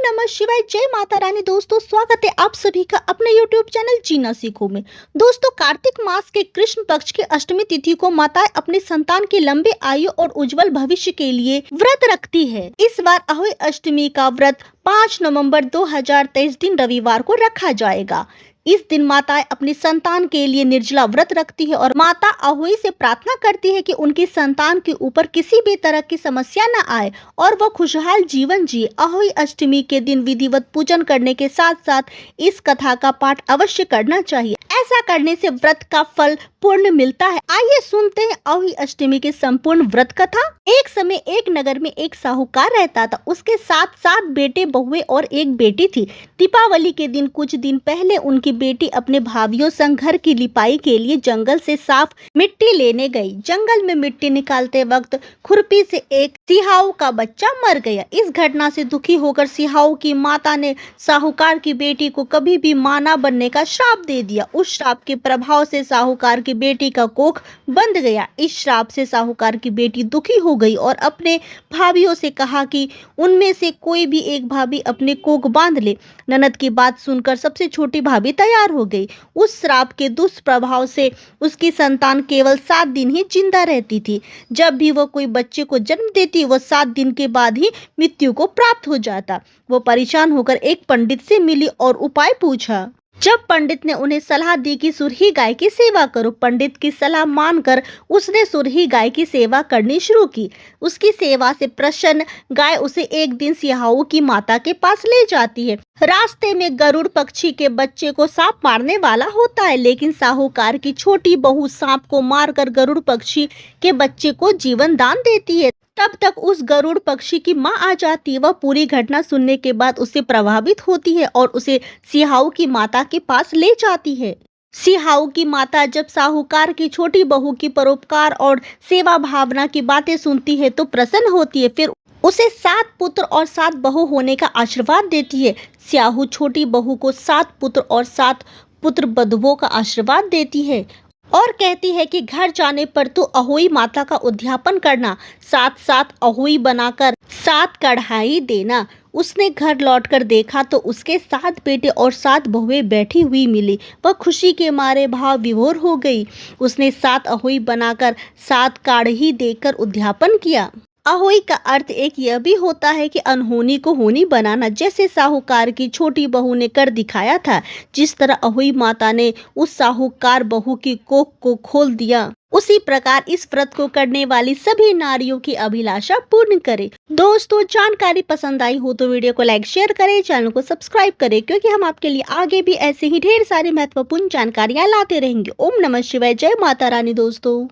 नमः शिवाय, जय माता रानी। दोस्तों स्वागत है आप सभी का अपने YouTube चैनल जीना सीखो में। दोस्तों कार्तिक मास के कृष्ण पक्ष की अष्टमी तिथि को माताएं अपनी संतान की लंबी आयु और उज्जवल भविष्य के लिए व्रत रखती है। इस बार अहोई अष्टमी का व्रत 5 नवंबर 2023 दिन रविवार को रखा जाएगा। इस दिन माताएं अपनी संतान के लिए निर्जला व्रत रखती है और माता अहोई से प्रार्थना करती है कि उनकी संतान के ऊपर किसी भी तरह की समस्या न आए और वह खुशहाल जीवन जिए। अहोई अष्टमी के दिन विधिवत पूजन करने के साथ साथ इस कथा का पाठ अवश्य करना चाहिए। ऐसा करने से व्रत का फल पूर्ण मिलता है। आइए सुनते हैं अहोई अष्टमी के संपूर्ण व्रत कथा। एक समय एक नगर में एक साहूकार रहता था। उसके 7 बेटे बहुए और एक बेटी थी। दीपावली के दिन कुछ दिन पहले उनकी बेटी अपने भाइयों संग घर की लिपाई के लिए जंगल से साफ मिट्टी लेने गई। जंगल में मिट्टी निकालते वक्त खुरपी से एक सिहाऊ का बच्चा मर गया। इस घटना से दुखी होकर सिहाऊ की माता ने साहूकार की बेटी को कभी भी मां न बनने का श्राप दे दिया। उस श्राप के प्रभाव से साहूकार की बेटी का कोख बंद गया। इस श्राप से साहूकार की बेटी दुखी हो गई और अपने भाइयों से कहा कि उनमें से कोई भी एक भाभी अपने कोख बांध ले। ननद की बात सुनकर सबसे छोटी भाभी तैयार हो गई। उस श्राप के दुष्प्रभाव से उसकी संतान केवल 7 दिन ही जिंदा रहती थी। जब भी वह कोई बच्चे को जन्म देती वह 7 दिन के बाद ही मृत्यु को प्राप्त हो जाता। वो परेशान होकर एक पंडित से मिली और उपाय पूछा। जब पंडित ने उन्हें सलाह दी कि सुरही गाय की सेवा करो। पंडित की सलाह मानकर उसने सुरही गाय की सेवा करनी शुरू की। उसकी सेवा से प्रसन्न गाय उसे एक दिन सिहाऊ की माता के पास ले जाती है। रास्ते में गरुड़ पक्षी के बच्चे को सांप मारने वाला होता है, लेकिन साहूकार की छोटी बहू सांप को मारकर गरुड़ पक्षी के बच्चे को जीवन दान देती है। तब तक उस गरुड़ पक्षी की मां आ जाती है। वह पूरी घटना सुनने के बाद उससे प्रभावित होती है और उसे सिहाऊ की माता के पास ले जाती है। सिहाऊ की माता जब साहूकार की छोटी बहू की परोपकार और सेवा भावना की बातें सुनती है तो प्रसन्न होती है। फिर उसे 7 पुत्र और 7 बहू होने का आशीर्वाद देती है। सिहाऊ छोटी बहू को 7 पुत्र और 7 पुत्र बधुओं का आशीर्वाद देती है और कहती है कि घर जाने पर तू अहोई माता का उद्यापन करना, 7 अहोई बनाकर 7 कढ़ाई देना। उसने घर लौटकर देखा तो उसके 7 बेटे और 7 बहुएं बैठी हुई मिली। वह खुशी के मारे भाव विभोर हो गई। उसने 7 अहोई बनाकर 7 काढ़ी देकर उद्यापन किया। अहोई का अर्थ एक यह भी होता है कि अनहोनी को होनी बनाना, जैसे साहूकार की छोटी बहू ने कर दिखाया था। जिस तरह अहोई माता ने उस साहूकार बहू की कोख को खोल दिया, उसी प्रकार इस व्रत को करने वाली सभी नारियों की अभिलाषा पूर्ण करे। दोस्तों जानकारी पसंद आई हो तो वीडियो को लाइक शेयर करें, चैनल को सब्सक्राइब करें, क्योंकि हम आपके लिए आगे भी ऐसे ही ढेर सारी महत्वपूर्ण जानकारियां लाते रहेंगे। ओम नमः शिवाय, जय माता रानी। दोस्तों।